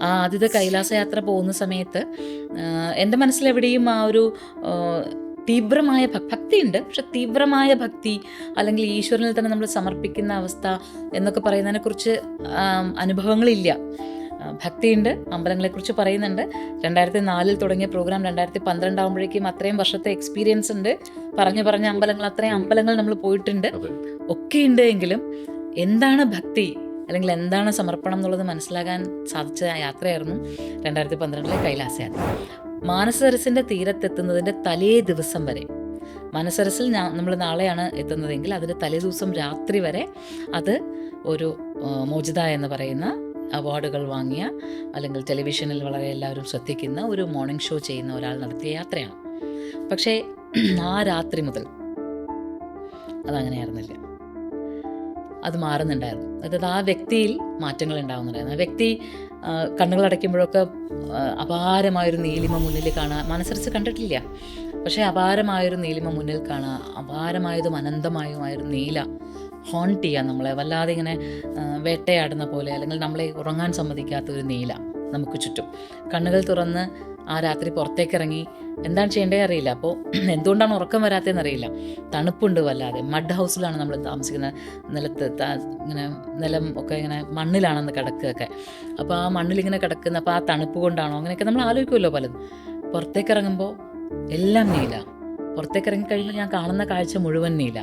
ആ ആദ്യത്തെ കൈലാസയാത്ര പോകുന്ന സമയത്ത് എൻ്റെ മനസ്സിലെവിടെയും ആ ഒരു തീവ്രമായ ഭക്തിയുണ്ട്. പക്ഷെ തീവ്രമായ ഭക്തി അല്ലെങ്കിൽ ഈശ്വരനിൽ തന്നെ നമ്മൾ സമർപ്പിക്കുന്ന അവസ്ഥ എന്നൊക്കെ പറയുന്നതിനെക്കുറിച്ച് അനുഭവങ്ങളില്ല. ഭക്തിയുണ്ട്, അമ്പലങ്ങളെക്കുറിച്ച് പറയുന്നുണ്ട്. 2004 തുടങ്ങിയ പ്രോഗ്രാം 2012 ആകുമ്പോഴേക്കും അത്രയും വർഷത്തെ എക്സ്പീരിയൻസ് ഉണ്ട്. പറഞ്ഞ അമ്പലങ്ങൾ, അത്രയും അമ്പലങ്ങൾ നമ്മൾ പോയിട്ടുണ്ട്, ഒക്കെ ഉണ്ട്. എങ്കിലും എന്താണ് ഭക്തി അല്ലെങ്കിൽ എന്താണ് സമർപ്പണം എന്നുള്ളത് മനസ്സിലാകാൻ സാധിച്ച യാത്രയായിരുന്നു 2012 കൈലാസയാത്ര. മാനസരസിൻ്റെ തീരത്തെത്തുന്നതിൻ്റെ തലേ ദിവസം വരെ, മാനസരസിൽ നമ്മൾ നാളെയാണ് എത്തുന്നതെങ്കിൽ അതിൻ്റെ തലേ ദിവസം രാത്രി വരെ അത് ഒരു മോചിത എന്ന് പറയുന്ന അവാർഡുകൾ വാങ്ങിയ അല്ലെങ്കിൽ ടെലിവിഷനിൽ വളരെ എല്ലാവരും ശ്രദ്ധിക്കുന്ന ഒരു മോർണിംഗ് ഷോ ചെയ്യുന്ന ഒരാൾ നടത്തിയ യാത്രയാണ്. പക്ഷേ ആ രാത്രി മുതൽ അതങ്ങനെയായിരുന്നില്ല. അത് മാറുന്നുണ്ടായിരുന്നു. അതായത് ആ വ്യക്തിയിൽ മാറ്റങ്ങൾ ഉണ്ടാകുന്നുണ്ടായിരുന്നു. ആ വ്യക്തി കണ്ണുകളടയ്ക്കുമ്പോഴൊക്കെ അപാരമായൊരു നീലിമ മുന്നിൽ കാണുക. മനസ്സരിച്ച് കണ്ടിട്ടില്ല, പക്ഷേ അപാരമായൊരു നീലിമ മുന്നിൽ കാണുക, അപാരമായതും അനന്തമായതുമായൊരു നീല ഹോണ്ട് ചെയ്യുക നമ്മളെ, വല്ലാതെ ഇങ്ങനെ വേട്ടയാടുന്ന പോലെ, അല്ലെങ്കിൽ നമ്മളെ ഉറങ്ങാൻ സമ്മതിക്കാത്തൊരു നീല നമുക്ക് ചുറ്റും. കണ്ണുകൾ തുറന്ന് ആ രാത്രി പുറത്തേക്കിറങ്ങി എന്താണ് ചെയ്യേണ്ടത് അറിയില്ല. അപ്പോൾ എന്തുകൊണ്ടാണ് ഉറക്കം വരാത്തതെന്ന് അറിയില്ല. തണുപ്പുണ്ട് വല്ലാതെ. മഡ് ഹൗസിലാണ് നമ്മൾ താമസിക്കുന്നത്. നിലത്ത് ഇങ്ങനെ നിലം ഒക്കെ ഇങ്ങനെ മണ്ണിലാണെന്ന് കിടക്കുകയൊക്കെ. അപ്പോൾ ആ മണ്ണിലിങ്ങനെ കിടക്കുന്ന, അപ്പോൾ ആ തണുപ്പ് കൊണ്ടാണോ അങ്ങനെയൊക്കെ നമ്മൾ ആലോചിക്കുമല്ലോ പലതും. പുറത്തേക്കിറങ്ങുമ്പോൾ എല്ലാം നീല. പുറത്തേക്കിറങ്ങിക്കഴിയുമ്പോൾ ഞാൻ കാണുന്ന കാഴ്ച മുഴുവൻ നീല.